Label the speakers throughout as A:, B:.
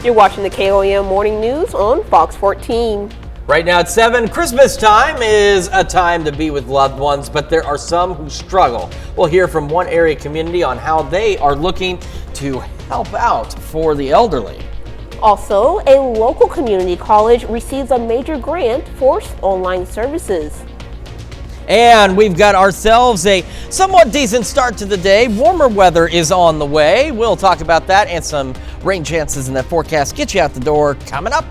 A: You're watching the KOAM Morning News on Fox 14.
B: Right now at 7, Christmas time is a time to be with loved ones, but there are some who struggle. We'll hear from one area community on how they are looking to help out for the elderly.
A: Also, a local community college receives a major grant for online services.
B: And we've got ourselves a somewhat decent start to the day. Warmer weather is on the way. We'll talk about that and some rain chances in that forecast. Get you out the door coming up.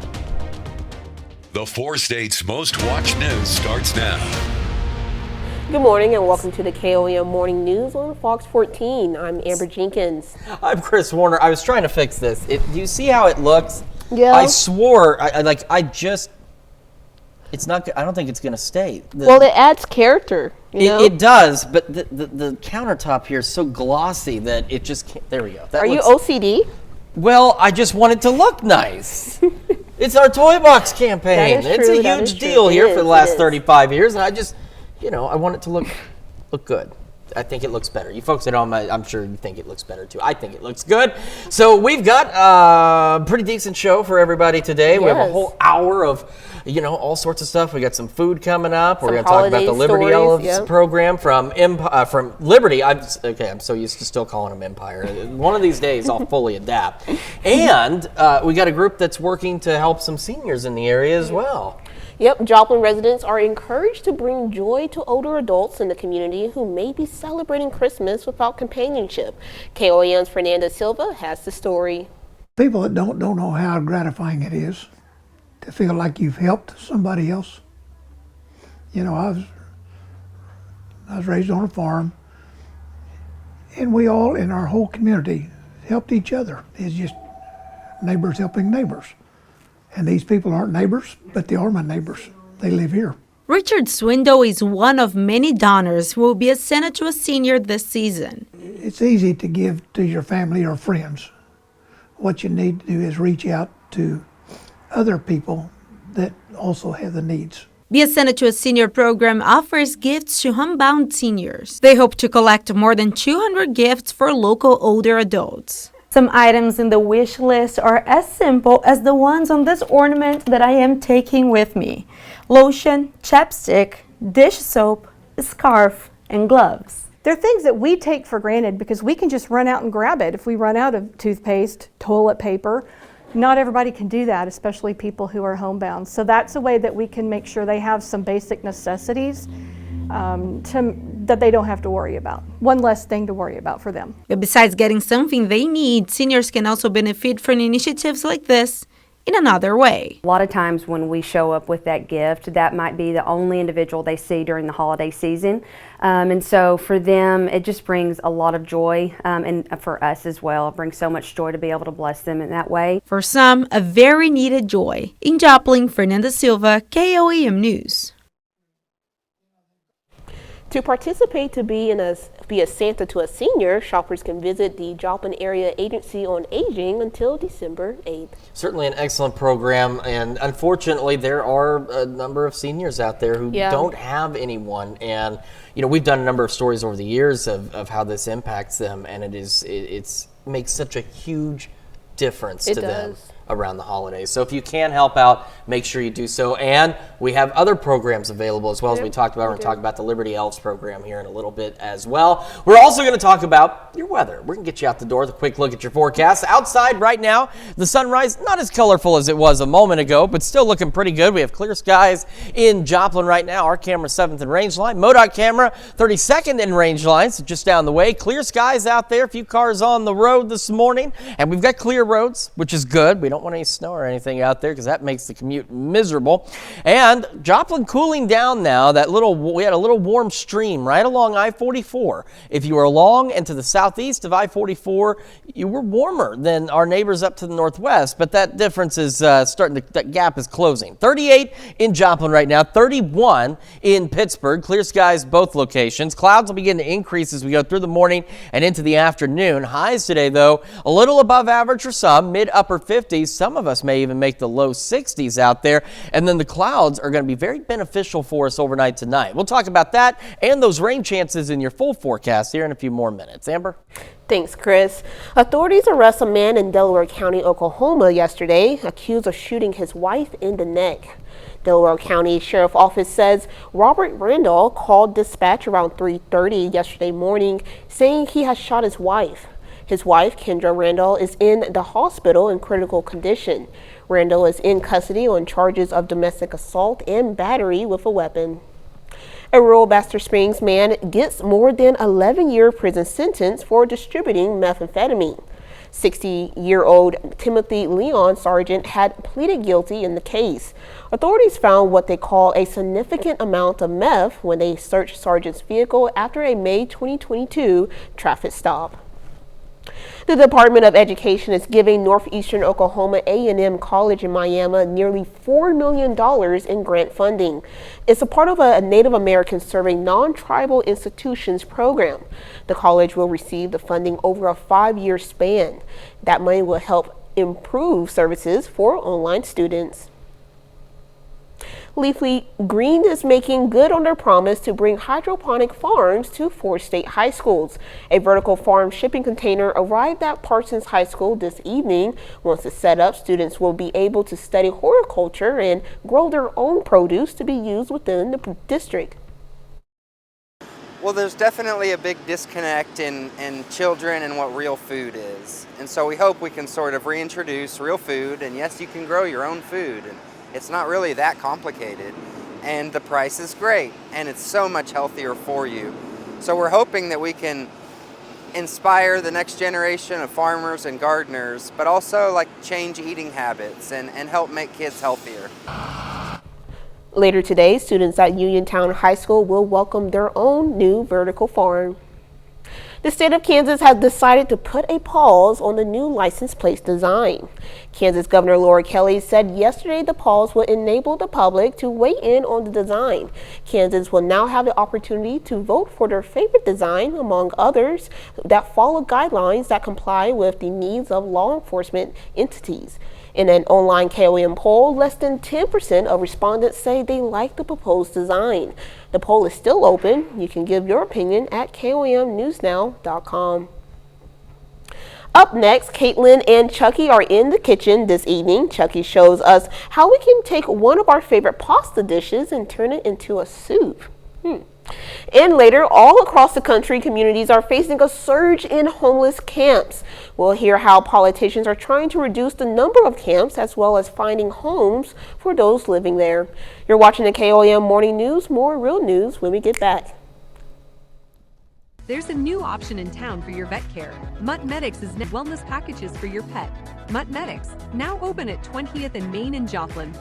C: The 4 states' most watched news starts now.
A: Good morning and welcome to the KOAM Morning News on Fox 14. I'm Amber Jenkins.
B: I'm Chris Warner. I was trying to fix this. Do you see how it looks?
A: Yeah.
B: I swore, it's not, I don't think it's going to stay.
A: Well, it adds character, you know?
B: It does, but the countertop here is so glossy that it just can't, there we go.
A: Are you OCD?
B: Well, I just want it to look nice. It's our Toy Box campaign. It's a huge deal here for the last 35 years, and I just, I want it to look good. I think it looks better. You folks at home, I'm sure you think it looks better too. I think it looks good. So we've got a pretty decent show for everybody today. Yes. We have a whole hour of, all sorts of stuff. We got some food coming up. We're going to talk about the Liberty Elves program from Liberty. I'm so used to still calling them Empire. One of these days I'll fully adapt. And we got a group that's working to help some seniors in the area as well.
A: Yep, Joplin residents are encouraged to bring joy to older adults in the community who may be celebrating Christmas without companionship. KOAM's Fernanda Silva has the story.
D: People that don't know how gratifying it is to feel like you've helped somebody else. I was raised on a farm, and we all in our whole community helped each other. It's just neighbors helping neighbors. And these people aren't neighbors, but they are my neighbors. They live here.
E: Richard Swindoll is one of many donors who will be ascended to a senior this season.
D: It's easy to give to your family or friends. What you need to do is reach out to other people that also have the needs.
E: Be Ascended to a Senior program offers gifts to homebound seniors. They hope to collect more than 200 gifts for local older adults.
F: Some items in the wish list are as simple as the ones on this ornament that I am taking with me. Lotion, chapstick, dish soap, a scarf, and gloves.
G: They're things that we take for granted because we can just run out and grab it if we run out of toothpaste, toilet paper. Not everybody can do that, especially people who are homebound. So that's a way that we can make sure they have some basic necessities that they don't have to worry about. One less thing to worry about for them.
E: But besides getting something they need, seniors can also benefit from initiatives like this in another way.
H: A lot of times when we show up with that gift, that might be the only individual they see during the holiday season. And so for them, it just brings a lot of joy, and for us as well, it brings so much joy to be able to bless them in that way.
E: For some, a very needed joy. In Joplin, Fernanda Silva, KOAM News.
A: To participate to be a Santa to a senior, shoppers can visit the Joplin Area Agency on Aging until December 8th.
B: Certainly an excellent program, and unfortunately there are a number of seniors out there who don't have anyone, and we've done a number of stories over the years of how this impacts them, and it makes such a huge difference to them around the holidays. So if you can help out, make sure you do so. And we have other programs available as well, as we talked about. We're going to talk about the Liberty Elves program here in a little bit as well. We're also going to talk about your weather. We're going to get you out the door with a quick look at your forecast. Outside right now, the sunrise, not as colorful as it was a moment ago, but still looking pretty good. We have clear skies in Joplin right now. Our camera 7th in range line. MoDOT camera 32nd in range line, so just down the way. Clear skies out there. A few cars on the road this morning. And we've got clear roads, which is good. We don't want any snow or anything out there because that makes the commute miserable. And Joplin cooling down now. We had a little warm stream right along I-44. If you were along and to the southeast of I-44, you were warmer than our neighbors up to the northwest, but that difference is that gap is closing. 38 in Joplin right now, 31 in Pittsburgh. Clear skies both locations. Clouds will begin to increase as we go through the morning and into the afternoon. Highs today, though, a little above average for some, mid-upper 50s. Some of us may even make the low 60s out there. And then the clouds are going to be very beneficial for us overnight tonight. We'll talk about that and those rain chances in your full forecast here in a few more minutes. Amber?
A: Thanks, Chris. Authorities arrest a man in Delaware County, Oklahoma yesterday, accused of shooting his wife in the neck. Delaware County Sheriff Office says Robert Randall called dispatch around 3:30 yesterday morning saying he has shot his wife. His wife, Kendra Randall, is in the hospital in critical condition. Randall is in custody on charges of domestic assault and battery with a weapon. A rural Baxter Springs man gets more than 11-year prison sentence for distributing methamphetamine. 60-year-old Timothy Leon Sargent had pleaded guilty in the case. Authorities found what they call a significant amount of meth when they searched Sargent's vehicle after a May 2022 traffic stop. The Department of Education is giving Northeastern Oklahoma A&M College in Miami nearly $4 million in grant funding. It's a part of a Native American serving non-tribal institutions program. The college will receive the funding over a 5-year span. That money will help improve services for online students. Leafly Green is making good on their promise to bring hydroponic farms to 4 state high schools. A vertical farm shipping container arrived at Parsons High School this evening. Once it's set up, students will be able to study horticulture and grow their own produce to be used within the district.
I: Well, there's definitely a big disconnect in children and what real food is. And so we hope we can sort of reintroduce real food, and yes, you can grow your own food. And it's not really that complicated, and the price is great, and it's so much healthier for you. So we're hoping that we can inspire the next generation of farmers and gardeners, but also like change eating habits and help make kids healthier.
A: Later today, students at Uniontown High School will welcome their own new vertical farm. The state of Kansas has decided to put a pause on the new license plate design. Kansas Governor Laura Kelly said yesterday the pause will enable the public to weigh in on the design. Kansans will now have the opportunity to vote for their favorite design, among others, that follow guidelines that comply with the needs of law enforcement entities. In an online KOM poll, less than 10% of respondents say they like the proposed design. The poll is still open. You can give your opinion at KOMNewsNow.com. Up next, Caitlin and Chucky are in the kitchen this evening. Chucky shows us how we can take one of our favorite pasta dishes and turn it into a soup. And later, all across the country, communities are facing a surge in homeless camps. We'll hear how politicians are trying to reduce the number of camps as well as finding homes for those living there. You're watching the KOM Morning News. More real news when we get back.
J: There's a new option in town for your vet care. Mutt Medics is wellness packages for your pet. Mutt Medics, now open at 20th and Main in Joplin.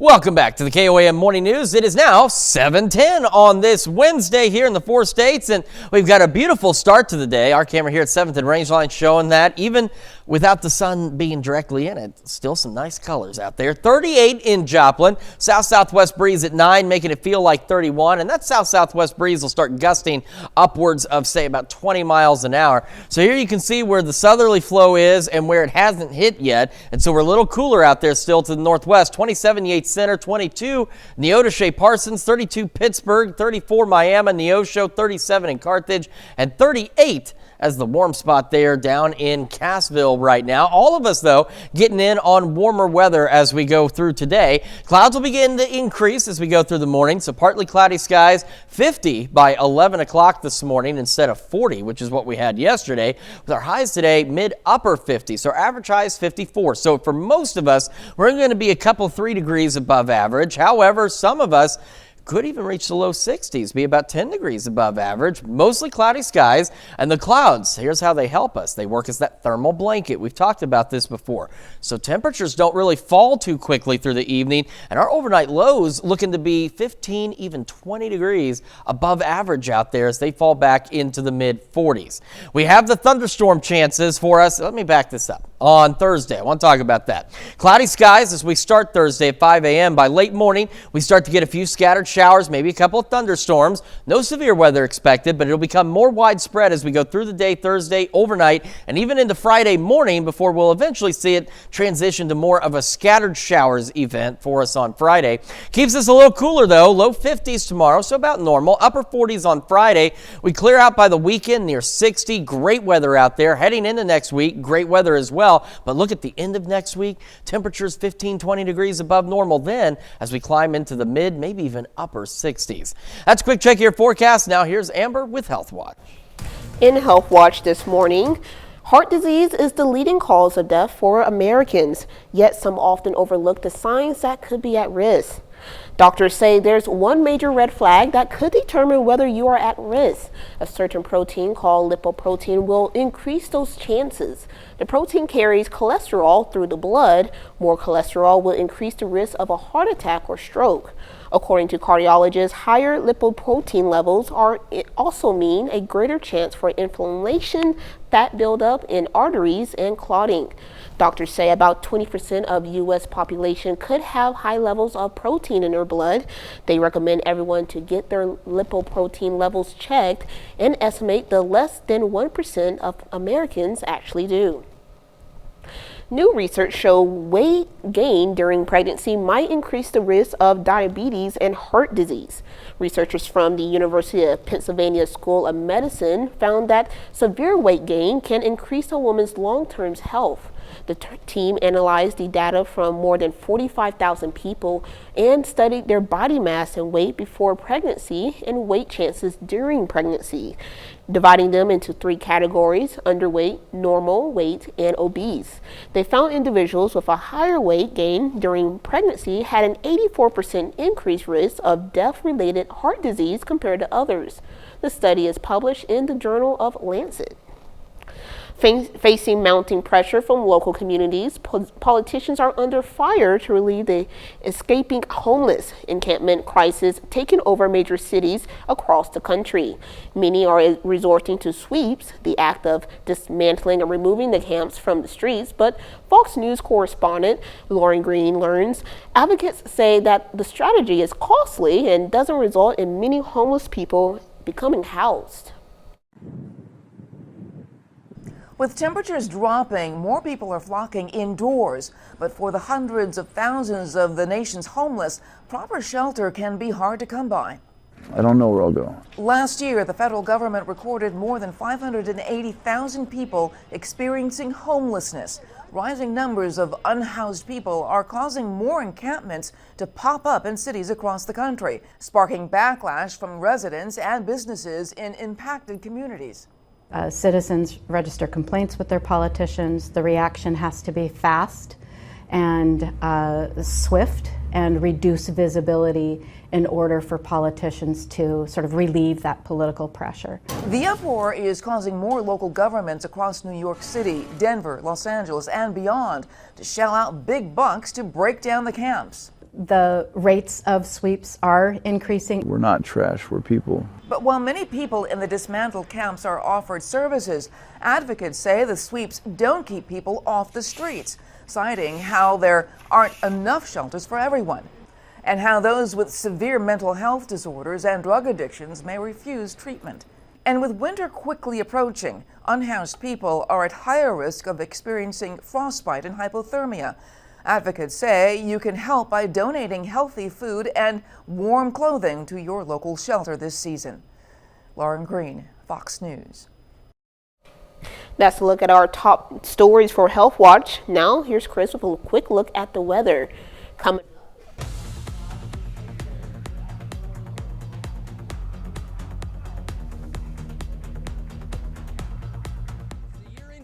B: Welcome back to the KOAM Morning News. It is now 7:10 on this Wednesday here in the 4 states, and we've got a beautiful start to the day. Our camera here at 7th and Rangeline showing that even without the sun being directly in it, still some nice colors out there. 38 in Joplin, south-southwest breeze at 9, making it feel like 31, and that south-southwest breeze will start gusting upwards of, say, about 20 miles an hour. So here you can see where the southerly flow is and where it hasn't hit yet, and so we're a little cooler out there still to the northwest. 27 Yates Center, 22 Neodesha Parsons, 32 Pittsburgh, 34 Miami, Neosho, 37 in Carthage, and 38 as the warm spot there down in Cassville right now. All of us, though, getting in on warmer weather as we go through today. Clouds will begin to increase as we go through the morning, so partly cloudy skies, 50 by 11 o'clock this morning instead of 40, which is what we had yesterday. With our highs today, mid-upper 50s, so our average high is 54. So for most of us, we're going to be a couple 3 degrees above average. However, some of us could even reach the low 60s, be about 10 degrees above average, mostly cloudy skies. And the clouds, here's how they help us. They work as that thermal blanket. We've talked about this before. So temperatures don't really fall too quickly through the evening, and our overnight lows looking to be 15, even 20 degrees above average out there as they fall back into the mid 40s. We have the thunderstorm chances for us. Let me back this up. on Thursday. I want to talk about that. Cloudy skies as we start Thursday at 5 a.m. By late morning, we start to get a few scattered showers, maybe a couple of thunderstorms. No severe weather expected, but it'll become more widespread as we go through the day Thursday, overnight, and even into Friday morning before we'll eventually see it transition to more of a scattered showers event for us on Friday. Keeps us a little cooler though, low 50s tomorrow, so about normal, upper 40s on Friday. We clear out by the weekend near 60. Great weather out there. Heading into next week, great weather as well. But look at the end of next week, temperatures 15, 20 degrees above normal then as we climb into the mid, maybe even upper 60s. That's a quick check of your forecast. Now here's Amber with Health Watch.
A: In Health Watch this morning, heart disease is the leading cause of death for Americans, yet some often overlook the signs that could be at risk. Doctors say there's one major red flag that could determine whether you are at risk. A certain protein called lipoprotein will increase those chances. The protein carries cholesterol through the blood. More cholesterol will increase the risk of a heart attack or stroke. According to cardiologists, higher lipoprotein levels also mean a greater chance for inflammation, fat buildup in arteries, and clotting. Doctors say about 20% of U.S. population could have high levels of protein in their blood. They recommend everyone to get their lipoprotein levels checked and estimate the less than 1% of Americans actually do. New research shows weight gain during pregnancy might increase the risk of diabetes and heart disease. Researchers from the University of Pennsylvania School of Medicine found that severe weight gain can increase a woman's long-term health. The team analyzed the data from more than 45,000 people and studied their body mass and weight before pregnancy and weight chances during pregnancy, dividing them into 3 categories: underweight, normal weight, and obese. They found individuals with a higher weight gain during pregnancy had an 84% increased risk of death-related heart disease compared to others. The study is published in the Journal of Lancet. Facing mounting pressure from local communities, politicians are under fire to relieve the escaping homeless encampment crisis taking over major cities across the country. Many are resorting to sweeps, the act of dismantling and removing the camps from the streets, but Fox News correspondent Lauren Green learns advocates say that the strategy is costly and doesn't result in many homeless people becoming housed.
K: With temperatures dropping, more people are flocking indoors. But for the hundreds of thousands of the nation's homeless, proper shelter can be hard to come by.
L: I don't know where I'll go.
K: Last year, the federal government recorded more than 580,000 people experiencing homelessness. Rising numbers of unhoused people are causing more encampments to pop up in cities across the country, sparking backlash from residents and businesses in impacted communities.
M: Citizens register complaints with their politicians. The reaction has to be fast and swift and reduce visibility in order for politicians to sort of relieve that political pressure.
K: The uproar is causing more local governments across New York City, Denver, Los Angeles, and beyond to shell out big bucks to break down the camps.
M: The rates of sweeps are increasing.
L: We're not trash, we're people.
K: But while many people in the dismantled camps are offered services, advocates say the sweeps don't keep people off the streets, citing how there aren't enough shelters for everyone, and how those with severe mental health disorders and drug addictions may refuse treatment. And with winter quickly approaching, unhoused people are at higher risk of experiencing frostbite and hypothermia. Advocates say you can help by donating healthy food and warm clothing to your local shelter this season. Lauren Green, Fox News.
A: That's a look at our top stories for Health Watch. Now, here's Chris with a quick look at the weather. Coming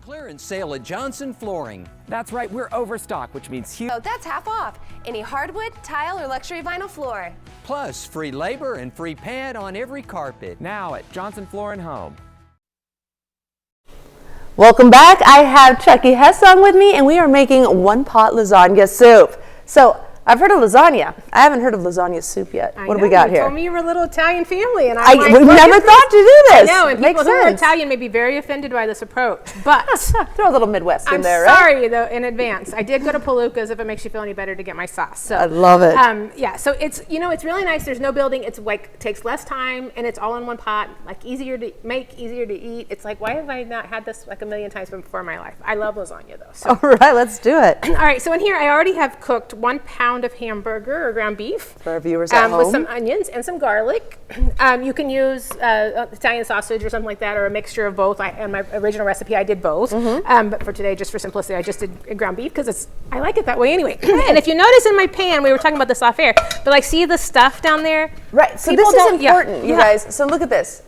N: clearance sale at Johnson Flooring. That's right, we're overstocked, which means huge.
O: Oh, that's half off. Any hardwood, tile, or luxury vinyl floor.
N: Plus, free labor and free pad on every carpet. Now at Johnson Flooring Home.
F: Welcome back. I have Chucky Hessong with me, and we are making one-pot lasagna soup. So
P: I've heard of lasagna. I haven't heard of lasagna soup yet. What do we got
Q: you
P: here?
Q: told me you were a little Italian family, and
P: I
Q: like,
P: we never thought to do this.
Q: I know, and
P: Makes
Q: people who are
P: sense.
Q: Italian may be very offended by this approach, but
P: throw a little Midwest in
Q: I'm
P: there, right?
Q: sorry though in advance. I did go to Palooka's if it makes you feel any better to get my sauce. So
P: I love it.
Q: Yeah, so it's it's really nice. There's no building. It's like takes less time, and it's all in one pot. Like easier to make, easier to eat. It's like, why have I not had this like a million times before in my life? I love lasagna though. So.
P: All right, let's do it.
Q: All right, so in here I already have cooked 1 pound of hamburger or ground beef.
P: For our viewers at home.
Q: With some onions and some garlic. You can use Italian sausage or something like that, or a mixture of both. In my original recipe, I did both. But for today, just for simplicity, I just did ground beef because I like it that way anyway. And if you notice in my pan, we were talking about this off air, but like see the stuff down there?
P: Right, so this is important, you guys. So look at this.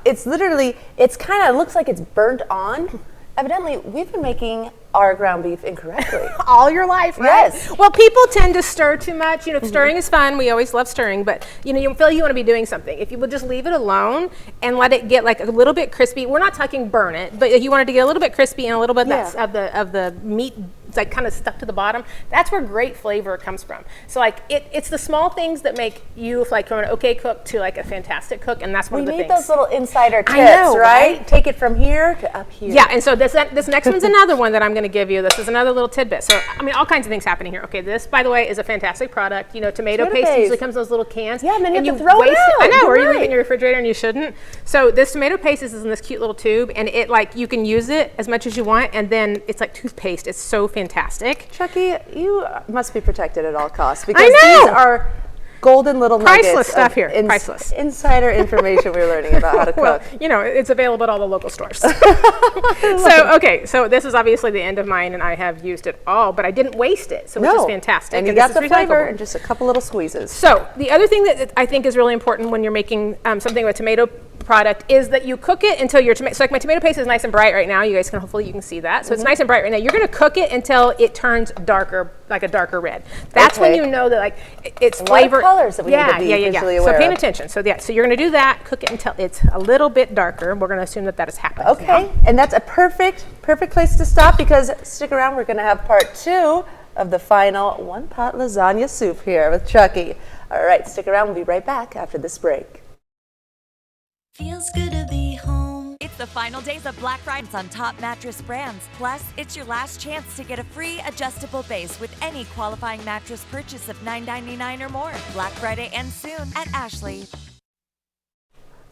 P: It's literally, it's kind of looks like it's burnt on. Evidently, we've been making our ground beef incorrectly.
Q: All your life, right?
P: Yes.
Q: Well, people tend to stir too much. Stirring is fun. We always love stirring, but you feel you want to be doing something. If you would just leave it alone and let it get like a little bit crispy, we're not talking burn it, but if you wanted to get a little bit crispy and a little bit of the meat like kind of stuck to the bottom, that's where great flavor comes from. So like it's the small things that make you like from an okay cook to like a fantastic cook, and that's one of the things.
P: We need those little insider tips,
Q: I know,
P: right? Take it from here to up here.
Q: Yeah, and so this next one's another one that I'm going to give you. This is another little tidbit. So I mean, all kinds of things happening here. Okay, this by the way is a fantastic product. Tomato paste usually comes in those little cans.
P: Yeah, and then you have to
Q: throw
P: it out.
Q: I know, or you
P: You're
Q: leave it in your refrigerator and you shouldn't. So this tomato paste is in this cute little tube, and it like you can use it as much as you want, and then it's like toothpaste. It's so fantastic.
P: Chucky, you must be protected at all costs because
Q: I know.
P: these are golden little nuggets.
Q: Priceless stuff here. Priceless.
P: Insider information we're learning about how to cook.
Q: Well, it's available at all the local stores. So this is obviously the end of mine, and I have used it all, but I didn't waste it, so which is fantastic.
P: And you got the flavor and just a couple little squeezes.
Q: So the other thing that I think is really important when you're making something with tomato product is that you cook it until your tomato. So like my tomato paste is nice and bright right now. You guys can hopefully see that. So it's nice and bright right now. You're going to cook it until it turns darker, like a darker red. That's when you know that like it's flavor.
P: Colors that we need to be visually aware
Q: So paying
P: of.
Q: attention. So so you're going to do that. Cook it until it's a little bit darker. We're going to assume that has happened.
P: Okay, and that's a perfect place to stop because stick around. We're going to have part 2 of the final 1 pot lasagna soup here with Chucky. All right, stick around. We'll be right back after this break.
R: Feels good to be home. It's the final days of Black Friday on top mattress brands. Plus, it's your last chance to get a free adjustable base with any qualifying mattress purchase of $9.99 or more. Black Friday ends soon at Ashley.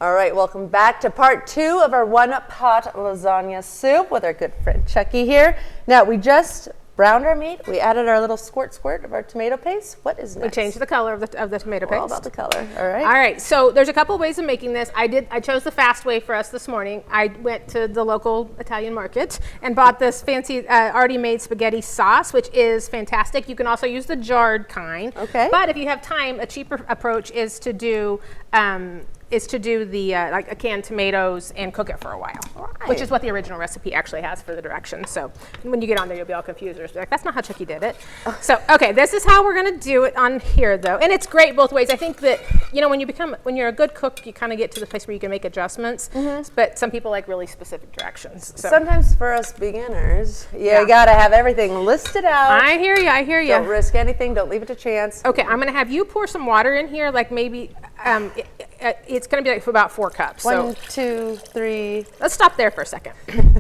P: All right, welcome back to part 2 of our 1 pot lasagna soup with our good friend Chucky here. Now, we just browned our meat. We added our little squirt of our tomato paste. What is next?
Q: We changed the color of the tomato paste.
P: We're all about the color. All right.
Q: All right. So there's a couple of ways of making this. I chose the fast way for us this morning. I went to the local Italian market and bought this fancy already made spaghetti sauce, which is fantastic. You can also use the jarred kind.
P: Okay.
Q: But if you have time, a cheaper approach is to do the like canned tomatoes and cook it for a while, which is what the original recipe actually has for the directions. So when you get on there, you'll be all confused. Or like, that's not how Chucky did it. So okay, this is how we're gonna do it on here though, and it's great both ways. I think that when you're a good cook, you kind of get to the place where you can make adjustments. But some people like really specific directions. So.
P: Sometimes for us beginners, you gotta have everything listed out.
Q: I hear you.
P: Don't risk anything. Don't leave it to chance.
Q: Okay, I'm gonna have you pour some water in here, like maybe. It's going to be like for about 4 cups.
P: 1, 2, 3.
Q: Let's stop there for a second.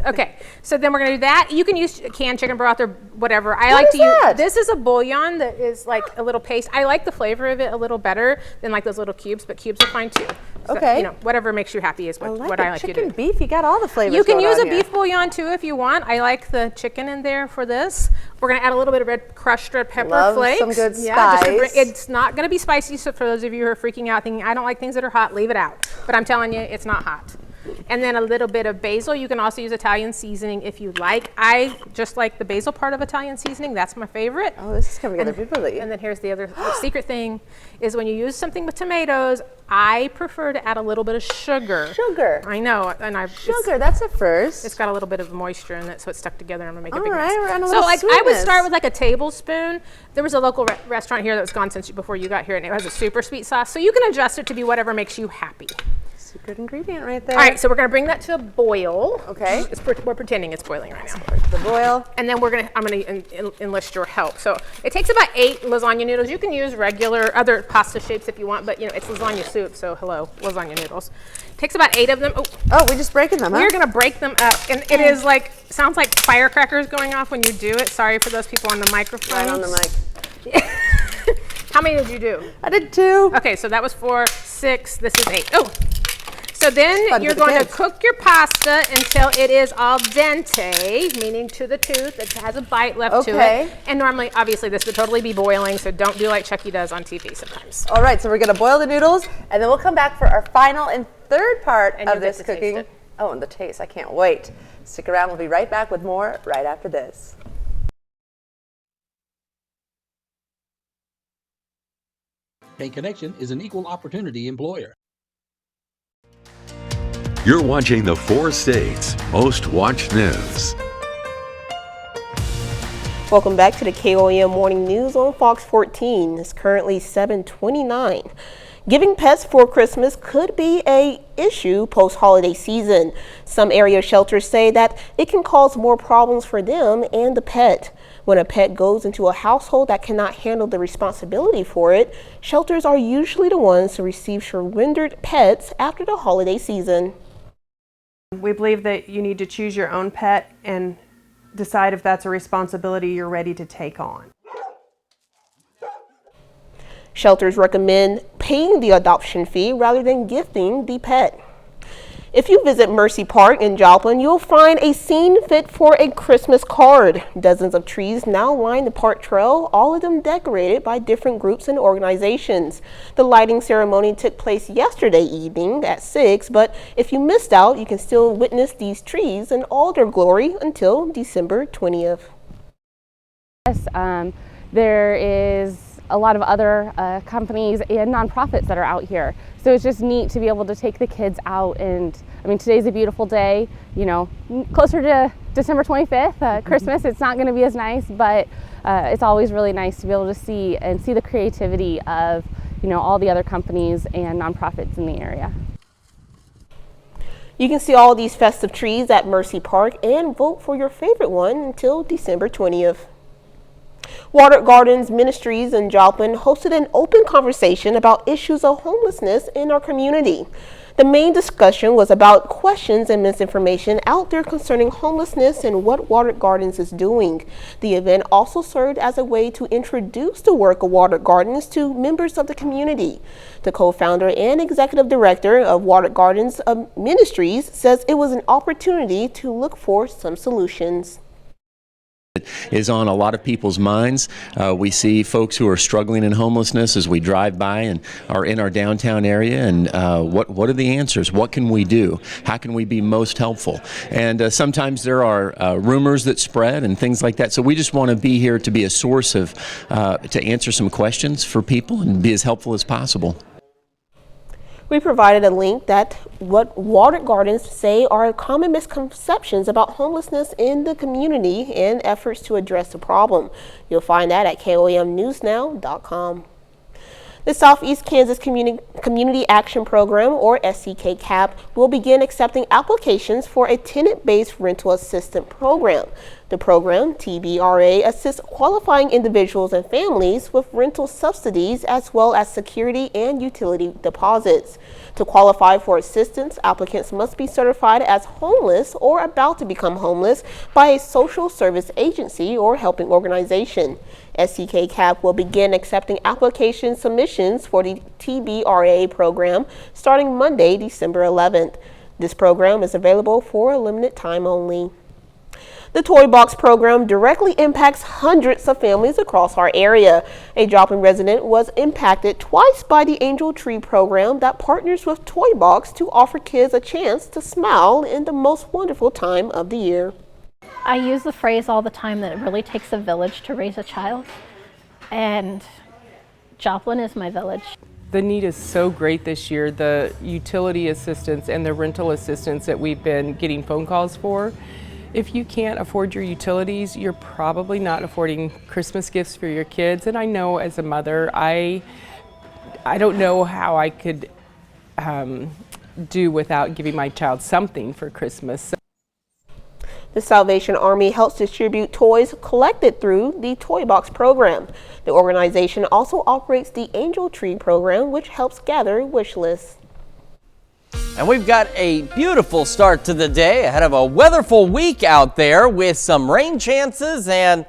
Q: Okay, so then we're going to do that. You can use canned chicken broth or whatever. I like to use. This is a bouillon that is like a little paste. I like the flavor of it a little better than like those little cubes, but cubes are fine too. So,
P: okay.
Q: Whatever makes you happy is what I like to do.
P: Chicken, beef, you got all the flavors.
Q: You can use a
P: here.
Q: beef bouillon too if you want. I like the chicken in there for this. We're going to add a little bit of crushed red pepper flakes.
P: Some good spice.
Q: It's not going to be spicy, so for those of you who are freaking out thinking, I don't like things that are hot, leave it out. But I'm telling you, it's not hot. And then a little bit of basil. You can also use Italian seasoning if you like. I just like the basil part of Italian seasoning. That's my favorite.
P: Oh, this is coming together beautifully.
Q: And then here's the other secret thing is when you use something with tomatoes, I prefer to add a little bit of sugar.
P: Sugar.
Q: I know.
P: Sugar, that's a first.
Q: It's got a little bit of moisture in it, so it's stuck together. I'm going to make a big
P: mess.
Q: We're on a so like I would start with like a tablespoon. There was a local restaurant here that was gone since before you got here, and it has a super sweet sauce. So you can adjust it to be whatever makes you happy.
P: secret ingredient right there.
Q: All right, so we're gonna bring that to a boil.
P: Okay.
Q: We're pretending it's boiling right now.
P: The boil.
Q: And then I'm gonna enlist your help. So it takes about 8 lasagna noodles. You can use regular, other pasta shapes if you want, but it's lasagna soup, so hello, lasagna noodles. It takes about 8 of them.
P: Oh, we're just breaking them, huh?
Q: We're gonna break them up. And it is sounds like firecrackers going off when you do it. Sorry for those people on the microphone.
P: Right on the mic.
Q: How many did you do?
P: I did 2.
Q: Okay, so that was 4, 6, this is 8. Oh, so then
P: Fun
Q: you're
P: for the
Q: going to
P: kids.
Q: cook your pasta until it is al dente, meaning to the tooth, it has a bite left to it. And normally, obviously, this would totally be boiling, so don't do like Chucky does on TV sometimes.
P: All right, so we're gonna boil the noodles, and then we'll come back for our final and third part of this cooking. Oh, and the taste, I can't wait. Stick around, we'll be right back with more right after this.
S: Paint Connection is an equal opportunity employer.
C: You're watching the 4 States Most Watched News.
A: Welcome back to the KOAM Morning News on Fox 14. It's currently 7:29. Giving pets for Christmas could be an issue post-holiday season. Some area shelters say that it can cause more problems for them and the pet. When a pet goes into a household that cannot handle the responsibility for it, shelters are usually the ones to receive surrendered pets after the holiday season.
T: We believe that you need to choose your own pet and decide if that's a responsibility you're ready to take on.
A: Shelters recommend paying the adoption fee rather than gifting the pet. If you visit Mercy Park in Joplin, you'll find a scene fit for a Christmas card. Dozens of trees now line the park trail, all of them decorated by different groups and organizations. The lighting ceremony took place yesterday evening at 6, but if you missed out, you can still witness these trees in all their glory until December 20th.
U: Yes, there is a lot of other companies and nonprofits that are out here. So it's just neat to be able to take the kids out, and I mean, today's a beautiful day, closer to December 25th, Christmas, it's not gonna be as nice, but it's always really nice to be able to see the creativity of, all the other companies and nonprofits in the area.
A: You can see all these festive trees at Mercy Park and vote for your favorite one until December 20th. Water Gardens Ministries in Joplin hosted an open conversation about issues of homelessness in our community. The main discussion was about questions and misinformation out there concerning homelessness and what Water Gardens is doing. The event also served as a way to introduce the work of Water Gardens to members of the community. The co-founder and executive director of Water Gardens Ministries says it was an opportunity to look for some solutions.
V: Is on a lot of people's minds. We see folks who are struggling in homelessness as we drive by and are in our downtown area, and what are the answers? What can we do? How can we be most helpful? And sometimes there are rumors that spread and things like that. So we just want to be here to be a source of to answer some questions for people and be as helpful as possible.
A: We provided a link that what Water Gardens say are common misconceptions about homelessness in the community and efforts to address the problem. You'll find that at KOAMnewsnow.com. The Southeast Kansas Community Action Program, or SCK CAP, will begin accepting applications for a tenant-based rental assistance program. The program, TBRA, assists qualifying individuals and families with rental subsidies as well as security and utility deposits. To qualify for assistance, applicants must be certified as homeless or about to become homeless by a social service agency or helping organization. SCK CAP will begin accepting application submissions for the TBRA program starting Monday, December 11th. This program is available for a limited time only. The Toy Box program directly impacts hundreds of families across our area. A Joplin resident was impacted twice by the Angel Tree program that partners with Toy Box to offer kids a chance to smile in the most wonderful time of the year.
W: I use the phrase all the time that it really takes a village to raise a child, and Joplin is my village.
X: The need is so great this year, the utility assistance and the rental assistance that we've been getting phone calls for. If you can't afford your utilities, you're probably not affording Christmas gifts for your kids. And I know as a mother, I don't know how I could do without giving my child something for Christmas.
A: The Salvation Army helps distribute toys collected through the Toy Box program. The organization also operates the Angel Tree program, which helps gather wish lists.
B: And we've got a beautiful start to the day ahead of a weatherful week out there with some rain chances and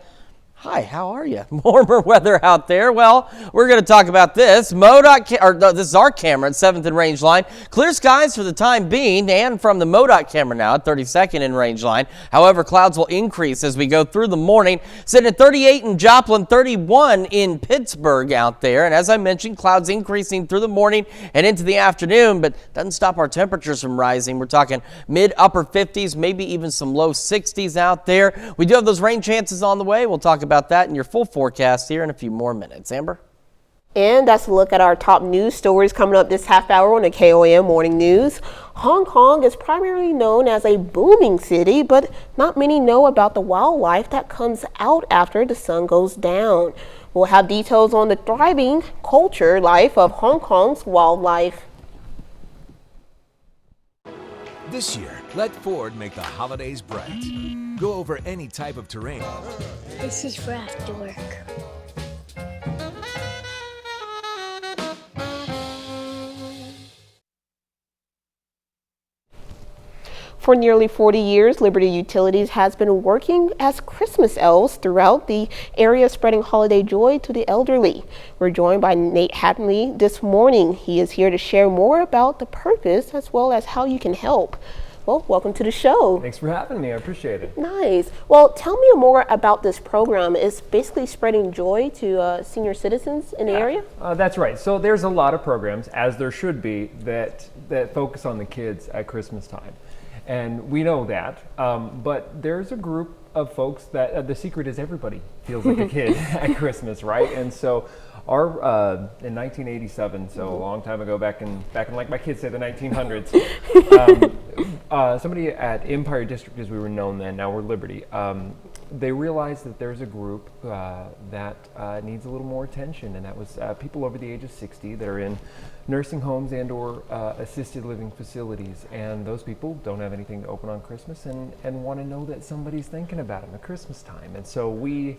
B: hi, how are you? Warmer weather out there. Well, we're going to talk about this. This is our camera at 7th and Range Line. Clear skies for the time being, and from the MoDOT camera now at 32nd and Range Line. However, clouds will increase as we go through the morning. Sitting at 38 in Joplin, 31 in Pittsburgh out there. And as I mentioned, clouds increasing through the morning and into the afternoon, but doesn't stop our temperatures from rising. We're talking mid-upper 50s, maybe even some low 60s out there. We do have those rain chances on the way. We'll talk about that in your full forecast here in a few more minutes. Amber?
A: And that's a look at our top news stories coming up this half hour on the KOM Morning News. Hong Kong is primarily known as a booming city, but not many know about the wildlife that comes out after the sun goes down. We'll have details on the thriving culture life of Hong Kong's wildlife.
D: This year, let Ford make the holidays bright. Go over any type of terrain.
E: This is for after work.
A: For nearly 40 years, Liberty Utilities has been working as Christmas elves throughout the area, spreading holiday joy to the elderly. We're joined by Nate Hadley this morning. He is here to share more about the purpose as well as how you can help. Well, welcome to the show.
G: Thanks for having me. I appreciate it.
A: Nice. Well, tell me more about this program. It's basically spreading joy to senior citizens in the area?
G: That's right. So there's a lot of programs, as there should be, that focus on the kids at Christmas time. And we know that, but there's a group of folks that the secret is everybody feels like a kid at Christmas, right? And so our in 1987, so a long time ago, back in like my kids say the 1900s, somebody at Empire District, as we were known then, now we're Liberty, they realized that there's a group that needs a little more attention, and that was people over the age of 60 that are in nursing homes and or assisted living facilities, and those people don't have anything to open on Christmas and want to know that somebody's thinking about them at Christmas time. And so we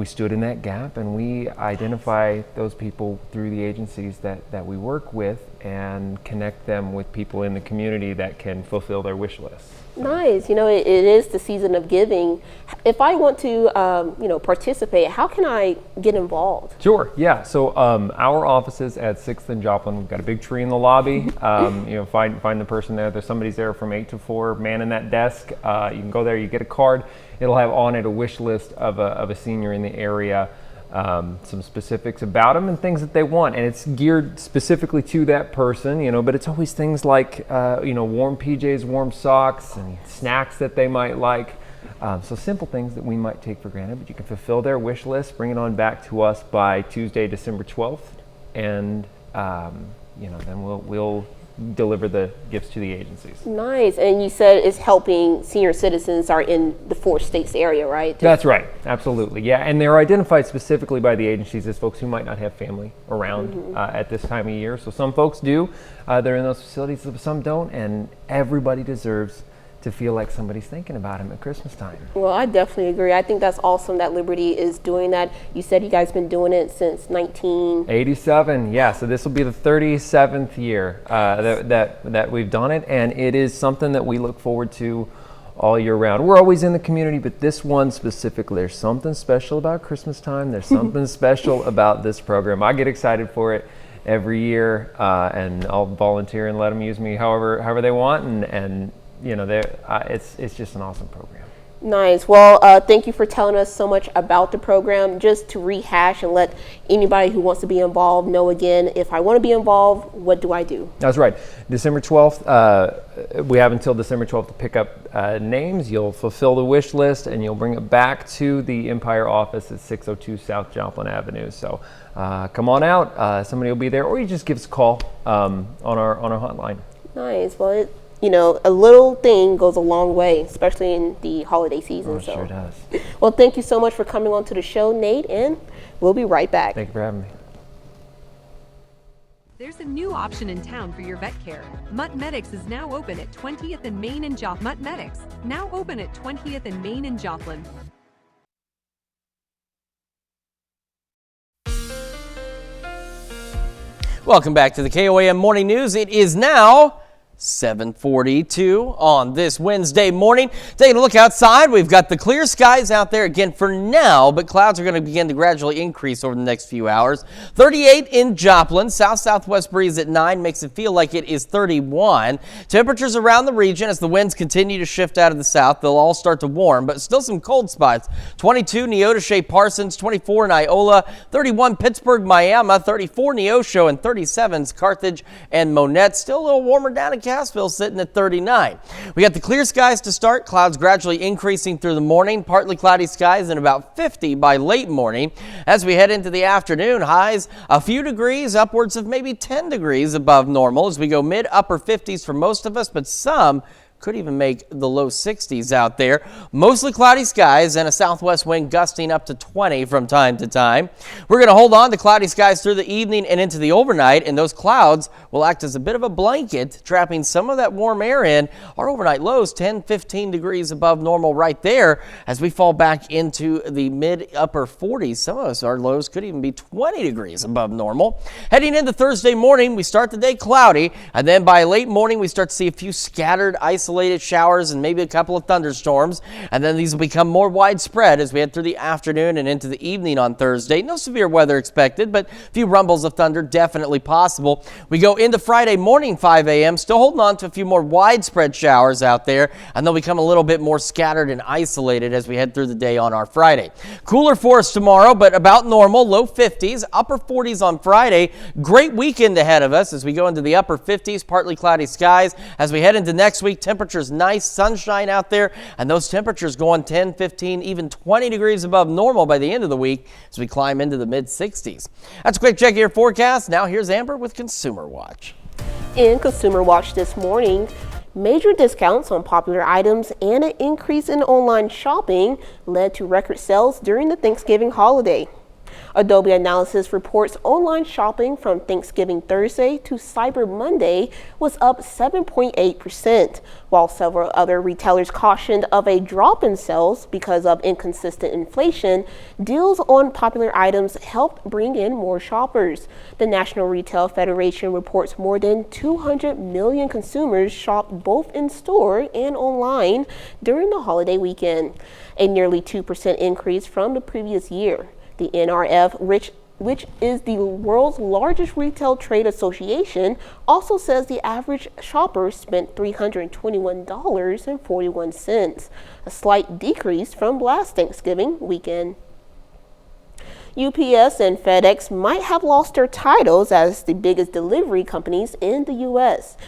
G: stood in that gap, and we identify those people through the agencies that we work with and connect them with people in the community that can fulfill their wish lists.
A: Nice. You know, it is the season of giving. If I want to, participate, how can I get involved?
G: Sure. Yeah. So our offices at 6th and Joplin, we've got a big tree in the lobby. Find the person there. There's somebody's there from 8 to 4, manning that desk. You can go there. You get a card. It'll have on it a wish list of a senior in the area. Some specifics about them and things that they want, and it's geared specifically to that person, but it's always things like warm PJs, warm socks, and snacks that they might like. So simple things that we might take for granted, but you can fulfill their wish list, bring it on back to us by Tuesday, December 12th, and then we'll deliver the gifts to the agencies.
A: Nice. And you said it's helping senior citizens are in the 4 states area, right?
G: That's right. Absolutely. Yeah. And they're identified specifically by the agencies as folks who might not have family around at this time of year. So some folks do. They're in those facilities, some don't. And everybody deserves to feel like somebody's thinking about him at Christmas time.
A: Well, I definitely agree. I think that's awesome that Liberty is doing that. You said you guys been doing it since 1987.
G: Yeah, so this will be the 37th year that we've done it, and it is something that we look forward to all year round. We're always in the community, but this one specifically, there's something special about Christmas time. There's something special about this program. I get excited for it every year, and I'll volunteer and let them use me however they want, and it's just an awesome program.
A: Nice. Well, thank you for telling us so much about the program. Just to rehash and let anybody who wants to be involved know again, if I want to be involved, what do I do?
G: That's right. December 12th, we have until December 12th to pick up names. You'll fulfill the wish list, and you'll bring it back to the Empire office at 602 South Joplin Avenue. So come on out. Somebody will be there, or you just give us a call on our hotline.
A: Nice. Well, a little thing goes a long way, especially in the holiday season.
G: It sure does.
A: Well, thank you so much for coming on to the show, Nate, and we'll be right back.
G: Thank you for having me.
H: There's a new option in town for your vet care. Mutt Medics is now open at 20th and Main in Joplin. Mutt Medics, now open at 20th and Main in Joplin.
B: Welcome back to the KOAM Morning News. It is now 7:42 on this Wednesday morning. Taking a look outside, we've got the clear skies out there again for now, but clouds are going to begin to gradually increase over the next few hours. 38 in Joplin, south-southwest breeze at 9 makes it feel like it is 31. Temperatures around the region as the winds continue to shift out of the south, they'll all start to warm, but still some cold spots. 22 Neodesha Parsons, 24 in Iola, 31 Pittsburgh, Miami, 34 Neosho, and 37's Carthage and Monette. Still a little warmer down in Cassville, sitting at 39. We got the clear skies to start. Clouds gradually increasing through the morning. Partly cloudy skies and about 50 by late morning. As we head into the afternoon, highs a few degrees, upwards of maybe 10 degrees above normal as we go mid-upper 50s for most of us, but some could even make the low 60s out there. Mostly cloudy skies and a southwest wind gusting up to 20 from time to time. We're going to hold on to cloudy skies through the evening and into the overnight, and those clouds will act as a bit of a blanket, trapping some of that warm air in. Our overnight lows 10-15 degrees above normal right there as we fall back into the mid-upper 40s. Some of us, our lows could even be 20 degrees above normal. Heading into Thursday morning, we start the day cloudy, and then by late morning, we start to see a few scattered, isolated showers and maybe a couple of thunderstorms, and then these will become more widespread as we head through the afternoon and into the evening on Thursday. No severe weather expected, but a few rumbles of thunder definitely possible. We go into Friday morning 5 a.m. still holding on to a few more widespread showers out there, and they'll become a little bit more scattered and isolated as we head through the day on our Friday. Cooler for us tomorrow, but about normal, low 50s, upper 40s on Friday. Great weekend ahead of us as we go into the upper 50s, partly cloudy skies. As we head into next week, temperatures nice, sunshine out there, and those temperatures going 10, 15, even 20 degrees above normal by the end of the week as we climb into the mid-60s. That's a quick check of your forecast. Now here's Amber with Consumer Watch.
A: In Consumer Watch this morning, major discounts on popular items and an increase in online shopping led to record sales during the Thanksgiving holiday. Adobe Analysis reports online shopping from Thanksgiving Thursday to Cyber Monday was up 7.8%, while several other retailers cautioned of a drop in sales because of inconsistent inflation. Deals on popular items helped bring in more shoppers. The National Retail Federation reports more than 200 million consumers shopped both in store and online during the holiday weekend, a nearly 2% increase from the previous year. The NRF, which is the world's largest retail trade association, also says the average shopper spent $321.41, a slight decrease from last Thanksgiving weekend. UPS and FedEx might have lost their titles as the biggest delivery companies in the U.S.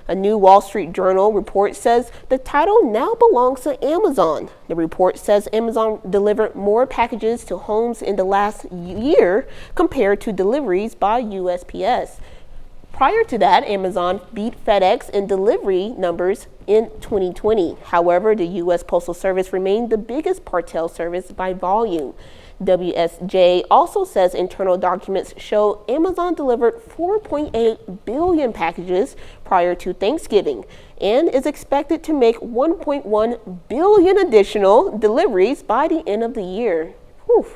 A: A new Wall Street Journal report says the title now belongs to Amazon. The report says Amazon delivered more packages to homes in the last year compared to deliveries by USPS. Prior to that, Amazon beat FedEx in delivery numbers in 2020. However, the U.S. Postal Service remained the biggest parcel service by volume. WSJ also says internal documents show Amazon delivered 4.8 billion packages prior to Thanksgiving and is expected to make 1.1 billion additional deliveries by the end of the year. Whew.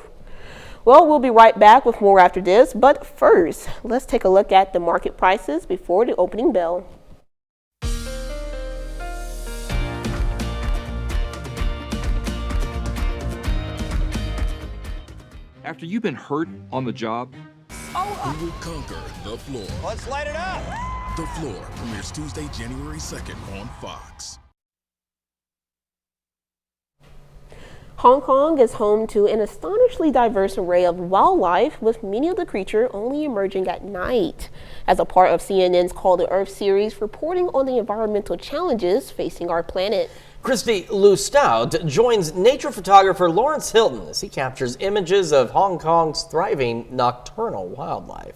A: Well, we'll be right back with more after this, but first, let's take a look at the market prices before the opening bell.
I: After you've been hurt on the job,
J: Who will conquer the floor?
M: Let's light it up.
J: The Floor premieres Tuesday, January 2nd on Fox.
A: Hong Kong is home to an astonishingly diverse array of wildlife, with many of the creatures only emerging at night. As a part of CNN's Call to Earth series, reporting on the environmental challenges facing our planet.
B: Christy Lou Stout joins nature photographer Lawrence Hilton as he captures images of Hong Kong's thriving nocturnal wildlife.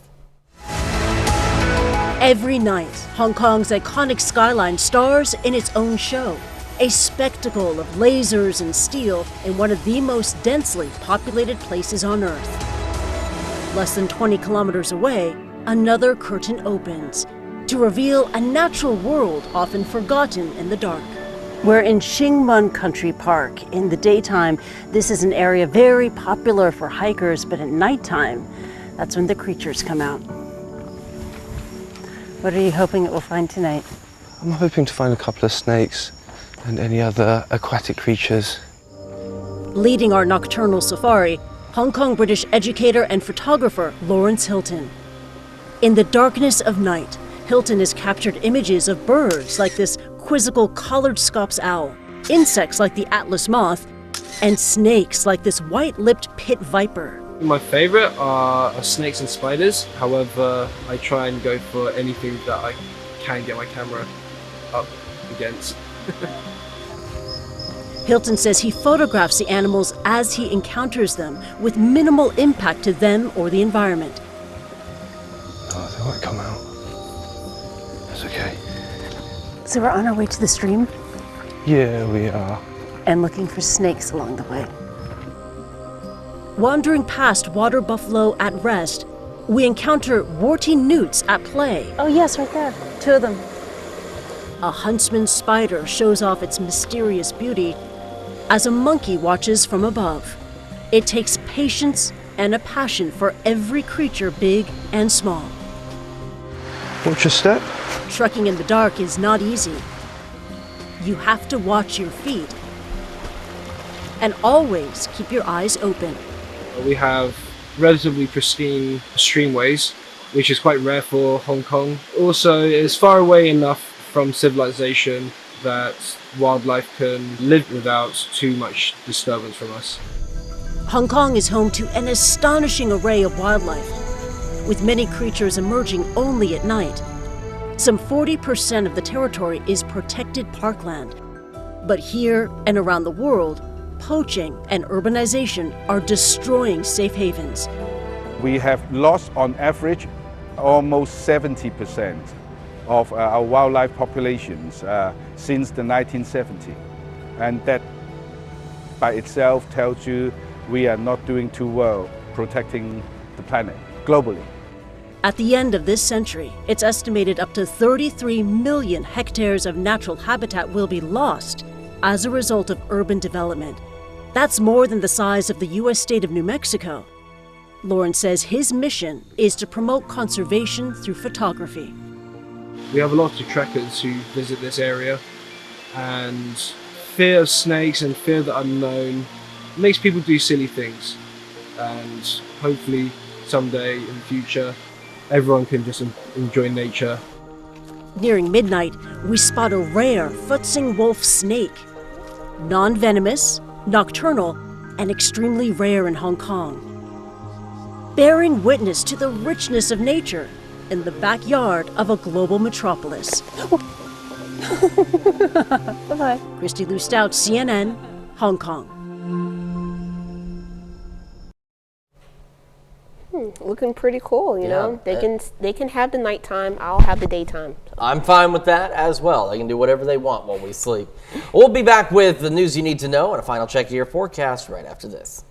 Y: Every night, Hong Kong's iconic skyline stars in its own show. A spectacle of lasers and steel in one of the most densely populated places on Earth. Less than 20 kilometers away, another curtain opens to reveal a natural world often forgotten in the dark. We're in Shingmun Country Park. In the daytime, this is an area very popular for hikers, but at nighttime, that's when the creatures come out. What are you hoping it will find tonight?
K: I'm hoping to find a couple of snakes and any other aquatic creatures.
Y: Leading our nocturnal safari, Hong Kong British educator and photographer Lawrence Hilton. In the darkness of night, Hilton has captured images of birds like this quizzical collared scops owl, insects like the Atlas moth, and snakes like this white-lipped pit viper.
L: My favorite are snakes and spiders. However, I try and go for anything that I can get my camera up against.
Y: Hilton says he photographs the animals as he encounters them, with minimal impact to them or the environment.
K: Oh, they won't come out. That's okay.
Y: So we're on our way to the stream?
K: Yeah, we are.
Y: And looking for snakes along the way. Wandering past water buffalo at rest, we encounter warty newts at play. Oh yes, right there. 2 of them. A huntsman spider shows off its mysterious beauty as a monkey watches from above. It takes patience and a passion for every creature, big and small.
K: Watch your step.
Y: Trekking in the dark is not easy. You have to watch your feet and always keep your eyes open.
L: We have relatively pristine streamways, which is quite rare for Hong Kong. Also, it's far away enough from civilization that wildlife can live without too much disturbance from us.
Y: Hong Kong is home to an astonishing array of wildlife, with many creatures emerging only at night. Some 40% of the territory is protected parkland. But here and around the world, poaching and urbanization are destroying safe havens.
M: We have lost on average almost 70% of our wildlife populations since the 1970s. And that by itself tells you we are not doing too well protecting the planet globally.
Y: At the end of this century, it's estimated up to 33 million hectares of natural habitat will be lost as a result of urban development. That's more than the size of the U.S. state of New Mexico. Lawrence says his mission is to promote conservation through photography.
L: We have a lot of trekkers who visit this area, and fear of snakes and fear of the unknown makes people do silly things. And hopefully someday in the future, everyone can just enjoy nature.
Y: Nearing midnight, we spot a rare Futsing wolf snake. Non-venomous, nocturnal, and extremely rare in Hong Kong. Bearing witness to the richness of nature in the backyard of a global metropolis. Bye-bye. Christy Lou Stout, CNN, Hong Kong.
A: Looking pretty cool, you know. They can have the nighttime. I'll have the daytime.
B: I'm fine with that as well. They can do whatever they want while we sleep. We'll be back with the news you need to know and a final check of your forecast right after this.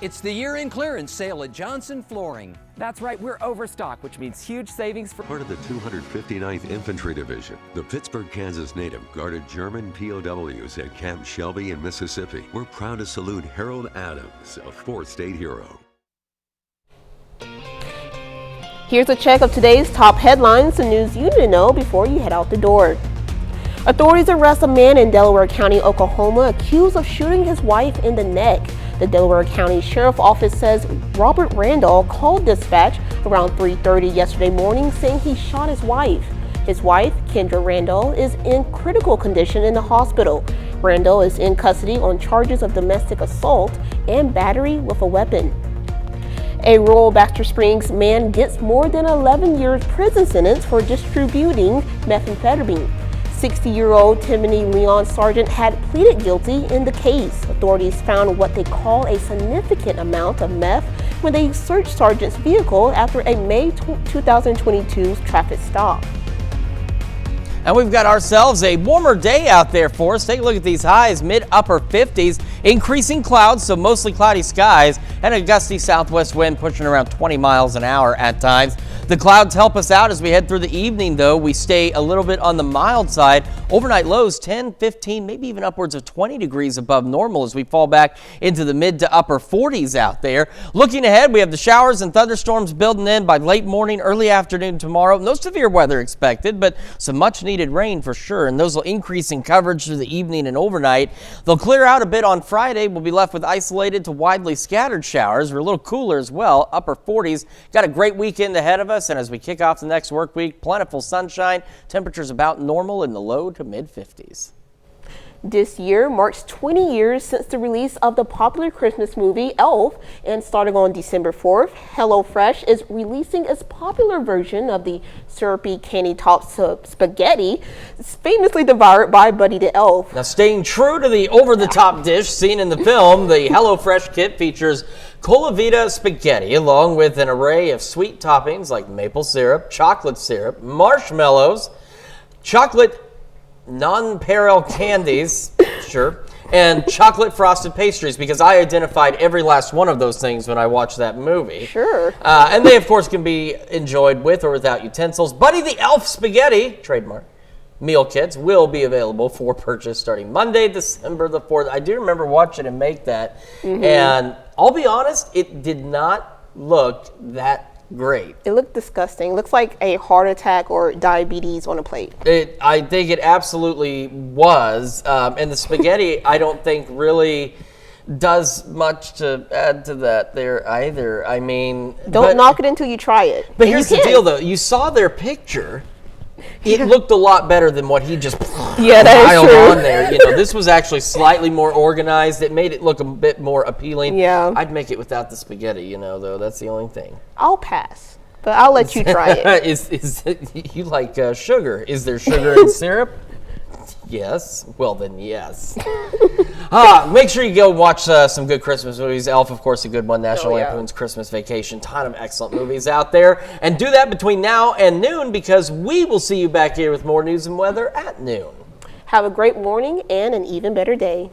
N: It's the year-end clearance sale at Johnson Flooring. That's right, we're overstocked, which means huge savings for
C: part of the 259th Infantry Division. The Pittsburgh, Kansas native guarded German POWs at Camp Shelby in Mississippi. We're proud to salute Harold Adams, a 4th state hero.
A: Here's a check of today's top headlines, the news you need to know before you head out the door. Authorities arrest a man in Delaware County, Oklahoma, accused of shooting his wife in the neck. The Delaware County Sheriff Office says Robert Randall called dispatch around 3:30 yesterday morning saying he shot his wife. His wife, Kendra Randall, is in critical condition in the hospital. Randall is in custody on charges of domestic assault and battery with a weapon. A rural Baxter Springs man gets more than 11 years prison sentence for distributing methamphetamine. 60-year-old Timothy Leon Sargent had pleaded guilty in the case. Authorities found what they call a significant amount of meth when they searched Sargent's vehicle after a May 2022 traffic stop.
B: And we've got ourselves a warmer day out there for us. Take a look at these highs, mid-upper 50s, increasing clouds, so mostly cloudy skies, and a gusty southwest wind pushing around 20 miles an hour at times. The clouds help us out as we head through the evening, though. We stay a little bit on the mild side. Overnight lows 10, 15, maybe even upwards of 20 degrees above normal as we fall back into the mid to upper 40s out there. Looking ahead, we have the showers and thunderstorms building in by late morning, early afternoon tomorrow. No severe weather expected, but some much needed rain for sure, and those will increase in coverage through the evening and overnight. They'll clear out a bit on Friday. We'll be left with isolated to widely scattered showers. We're a little cooler as well, upper 40s. Got a great weekend ahead of us. And as we kick off the next work week, plentiful sunshine, temperatures about normal in the low to mid 50s.
A: This year marks 20 years since the release of the popular Christmas movie Elf, and starting on December 4th, HelloFresh is releasing its popular version of the syrupy candy topped spaghetti, famously devoured by Buddy the Elf.
B: Now, staying true to the over-the-top dish seen in the film, the HelloFresh kit features Colavita spaghetti along with an array of sweet toppings like maple syrup, chocolate syrup, marshmallows, chocolate nonpareil candies, sure, and chocolate frosted pastries, because I identified every last one of those things when I watched that movie.
A: Sure.
B: And they, of course, can be enjoyed with or without utensils. Buddy the Elf spaghetti, trademark, meal kits will be available for purchase starting Monday, December the 4th. I do remember watching him make that, and I'll be honest, it did not look that great.
A: It looked disgusting. It looks like a heart attack or diabetes on a plate.
B: I think it absolutely was. And the spaghetti, I don't think really does much to add to that there either. I mean,
A: don't knock it until you try it.
B: But here's the deal, though. You saw their picture. It looked a lot better than what he just piled on there. You know, this was actually slightly more organized. It made it look a bit more appealing.
A: Yeah.
B: I'd make it without the spaghetti, you know, though. That's the only thing.
A: I'll pass, but I'll let you try it.
B: Is you like sugar? Is there sugar in syrup? Yes. Well, then yes. Make sure you go watch some good Christmas movies. Elf, of course, a good one. National Lampoon's Christmas Vacation. Ton of excellent movies out there. And do that between now and noon, because we will see you back here with more news and weather at noon.
A: Have a great morning and an even better day.